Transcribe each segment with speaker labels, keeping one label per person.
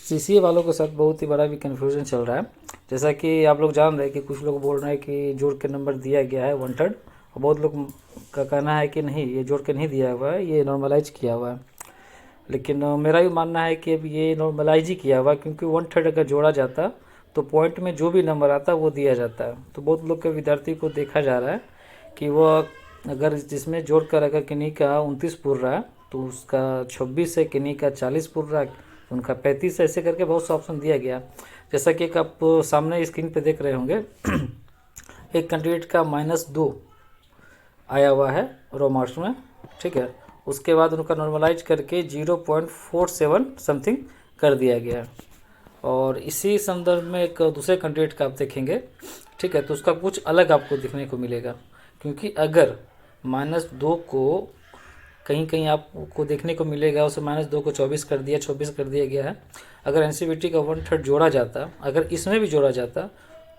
Speaker 1: CCA वालों के साथ बहुत ही बड़ा भी कन्फ्यूजन चल रहा है। जैसा कि आप लोग जान रहे हैं कि कुछ लोग बोल रहे हैं कि जोड़ के नंबर दिया गया है 1/3, और बहुत लोग का कहना है कि नहीं, ये जोड़ के नहीं दिया हुआ है, ये नॉर्मलाइज किया हुआ है। लेकिन मेरा भी मानना है कि अब ये नॉर्मलाइज ही किया हुआ है, क्योंकि 1/3 अगर जोड़ा जाता तो पॉइंट में जो भी नंबर आता वो दिया जाता है। तो बहुत लोग के विद्यार्थी को देखा जा रहा है कि वो अगर जिसमें जोड़ कर अगर किन्हीं का 29 पूर रहा है तो उसका 26 है, किन्हीं का 40 पूर रहा है तो उनका 35 है, ऐसे करके बहुत सा ऑप्शन दिया गया। जैसा कि एक आप सामने स्क्रीन पे देख रहे होंगे एक कैंडिडेट का -2 आया हुआ है रो मार्क्स में, ठीक है। उसके बाद उनका नॉर्मलाइज करके 0.47 समथिंग कर दिया गया है। और इसी संदर्भ में एक दूसरे कैंडिडेट का आप देखेंगे, ठीक है, तो उसका कुछ अलग आपको देखने को मिलेगा। क्योंकि अगर -2 को कहीं कहीं आपको देखने को मिलेगा, उसे -2 को 24 कर दिया, 26 कर दिया गया है। अगर एनसीवीटी का 1/3 जोड़ा जाता, अगर इसमें भी जोड़ा जाता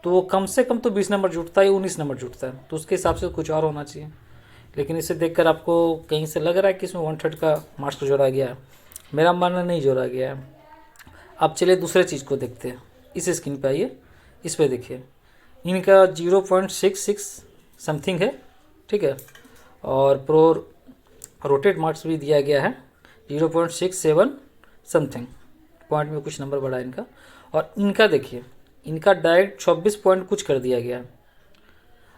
Speaker 1: तो वो कम से कम तो 20 नंबर जुटता है, 19 नंबर जुटता है, तो उसके हिसाब से कुछ और होना चाहिए। लेकिन इसे देखकर आपको कहीं से लग रहा है कि इसमें 1/3 का मार्क्स जोड़ा गया है। मेरा मानना नहीं जोड़ा गया है। अब चलिए दूसरे चीज़ को देखते हैं। इस स्क्रीन पे आइए, इस पे देखिए, इनका 0.66 समथिंग है, ठीक है। और प्रो रोटेट मार्क्स भी दिया गया है 0.67 समथिंग, पॉइंट में कुछ नंबर बढ़ा इनका। और इनका देखिए, इनका डायरेक्ट 26 पॉइंट कुछ कर दिया गया है।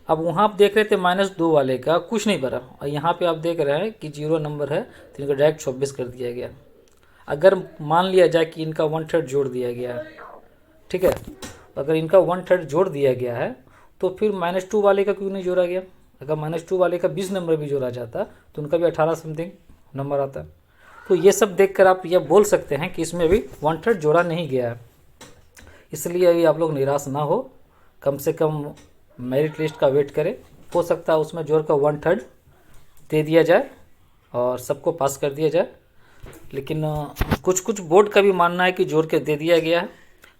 Speaker 1: अब वहाँ आप देख रहे थे -2 वाले का कुछ नहीं भरा, और यहाँ पे आप देख रहे हैं कि 0 नंबर है तो इनका डायरेक्ट 26 कर दिया गया। अगर मान लिया जाए कि इनका 1/3 जोड़ दिया गया है, ठीक है, अगर इनका 1/3 जोड़ दिया गया है तो फिर -2 वाले का क्यों नहीं जोड़ा गया? अगर -2 वाले का 20 नंबर भी जोड़ा जाता तो उनका भी 18 समथिंग नंबर आता। तो ये सब देखकर आप यह बोल सकते हैं कि इसमें भी 1/3 जोड़ा नहीं गया है। इसलिए अभी आप लोग निराश ना हो, कम से कम मेरिट लिस्ट का वेट करें। हो सकता है उसमें जोड़ का 1/3 दे दिया जाए और सबको पास कर दिया जाए। लेकिन कुछ कुछ बोर्ड का भी मानना है कि जोड़ के दे दिया गया है।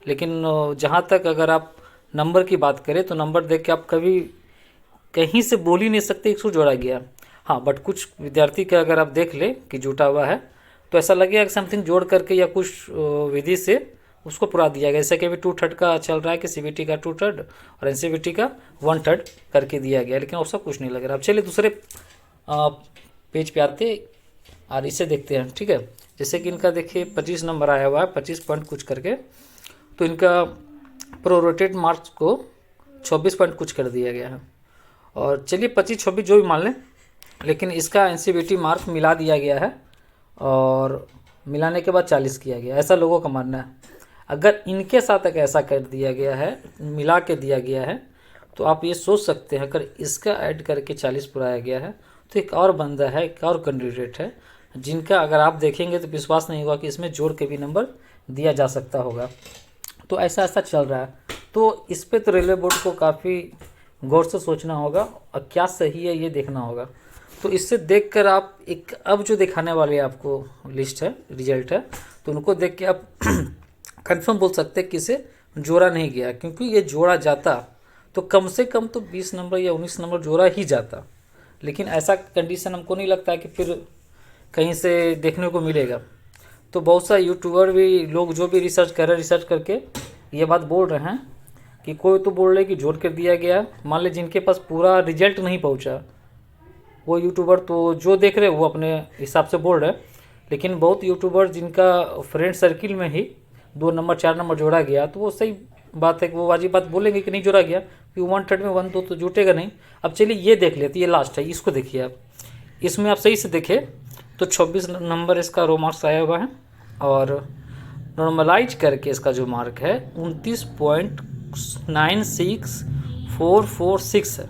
Speaker 1: लेकिन जहाँ तक अगर आप नंबर की बात करें तो नंबर देख के आप कभी कहीं से बोल ही नहीं सकते इसको जोड़ा गया। हाँ, बट कुछ विद्यार्थी का अगर आप देख ले कि जुटा हुआ है तो ऐसा लगेगा कि समथिंग जोड़ करके या कुछ विधि से उसको पूरा दिया गया। जैसे कि अभी 2/3 का चल रहा है कि सीबीटी का 2/3 और एनसीवीटी का 1/3 करके दिया गया, लेकिन उसका कुछ नहीं लग रहा। अब चलिए दूसरे पेज पे आते और इसे देखते हैं, ठीक है। जैसे कि इनका देखिए 25 नंबर आया हुआ है, 25 पॉइंट कुछ करके, तो इनका प्रोरेटेड मार्क्स को 26 पॉइंट कुछ कर दिया गया है। और चलिए 25-26 जो भी मान लें, लेकिन इसका एनसीवीटी मार्क मिला दिया गया है और मिलाने के बाद 40 किया गया, ऐसा लोगों का मानना है। अगर इनके साथ अगर ऐसा कर दिया गया है, मिला के दिया गया है, तो आप ये सोच सकते हैं अगर इसका ऐड करके 40 पुराया गया है तो एक और बंदा है, एक और कैंडिडेट है जिनका अगर आप देखेंगे तो विश्वास नहीं होगा कि इसमें जोड़ के भी नंबर दिया जा सकता होगा। तो ऐसा ऐसा चल रहा है। तो इस पे तो रेलवे बोर्ड को काफ़ी गौर से सोचना होगा और क्या सही है ये देखना होगा। तो इससे देखकर आप एक अब जो दिखाने वाले आपको लिस्ट है, रिजल्ट है, तो उनको देख के आप कंफर्म बोल सकते हैं कि इसे जोड़ा नहीं गया। क्योंकि ये जोड़ा जाता तो कम से कम तो 20 नंबर या 19 नंबर जोड़ा ही जाता। लेकिन ऐसा कंडीशन हमको नहीं लगता है कि फिर कहीं से देखने को मिलेगा। तो बहुत सा यूट्यूबर भी लोग जो भी रिसर्च कर रहे हैं, रिसर्च करके ये बात बोल रहे हैं कि कोई तो बोल रहे कि जोड़ कर दिया गया। मान ली जिनके पास पूरा रिजल्ट नहीं पहुंचा वो यूट्यूबर तो जो देख रहे वो अपने हिसाब से बोल रहे हैं। लेकिन बहुत यूट्यूबर जिनका फ्रेंड सर्किल में ही 2 नंबर 4 नंबर जोड़ा गया तो वो सही बात है कि वो वाजिब बात बोलेंगे कि नहीं जोड़ा गया, कि 1/3 में 1-2 तो जुटेगा नहीं। अब चलिए ये देख लेते, ये लास्ट है, इसको देखिए आप। इसमें आप सही से देखें तो 26 नंबर इसका रो मार्क्स आया हुआ है और नॉर्मलाइज करके इसका जो मार्क है 29.96446 है।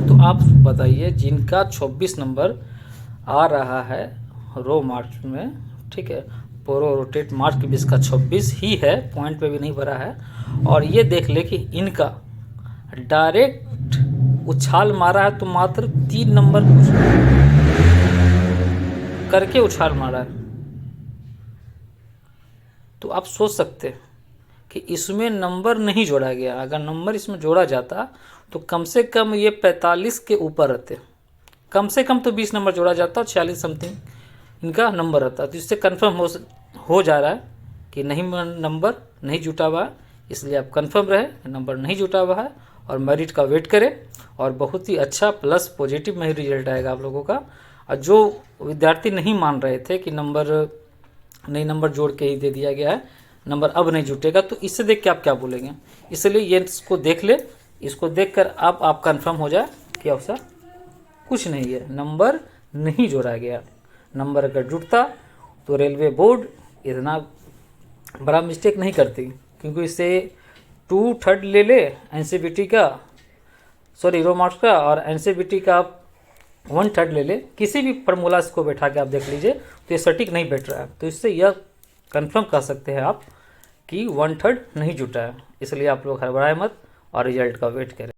Speaker 1: तो आप बताइए जिनका 26 नंबर आ रहा है रो मार्क्स में, ठीक है, प्रो रोटेट मार्क भी इसका 26 ही है, पॉइंट पे भी नहीं भरा है। और ये देख ले कि इनका डायरेक्ट उछाल मारा है तो मात्र 3 नंबर करके उछाल मारा है। तो आप सोच सकते हैं कि इसमें नंबर नहीं जोड़ा गया। अगर नंबर इसमें जोड़ा जाता तो कम से कम ये 45 के ऊपर रहते, कम से कम तो 20 नंबर जोड़ा जाता और 46 समथिंग इनका नंबर रहता। तो इससे कन्फर्म हो जा रहा है कि नहीं नंबर नहीं जुटा हुआ है, इसलिए आप कंफर्म रहे नंबर नहीं जुटा हुआ है और मेरिट का वेट करें और बहुत ही अच्छा प्लस पॉजिटिव में ही रिजल्ट आएगा आप लोगों का। और जो विद्यार्थी नहीं मान रहे थे कि नई नंबर जोड़ के ही दे दिया गया है, नंबर अब नहीं जुटेगा, तो इससे देख के आप क्या बोलेंगे। इसलिए ये इसको देख ले, इसको देखकर आप कंफर्म हो जाए कि अवसर कुछ नहीं है, नंबर नहीं जोड़ा गया। नंबर अगर जुटता तो रेलवे बोर्ड इतना बड़ा मिस्टेक नहीं करती, क्योंकि इससे 2/3 ले ले एनसीईआरटी का, सॉरी रो मार्क्स का, और एनसीईआरटी का आप 1/3 ले ले, किसी भी फार्मूलाज को बैठा के आप देख लीजिए तो ये सटीक नहीं बैठ रहा है। तो इससे यह कंफर्म कर सकते हैं आप कि 1/3 नहीं जुटा है। इसलिए आप लोग हड़बड़ाए मत और रिजल्ट का वेट करें।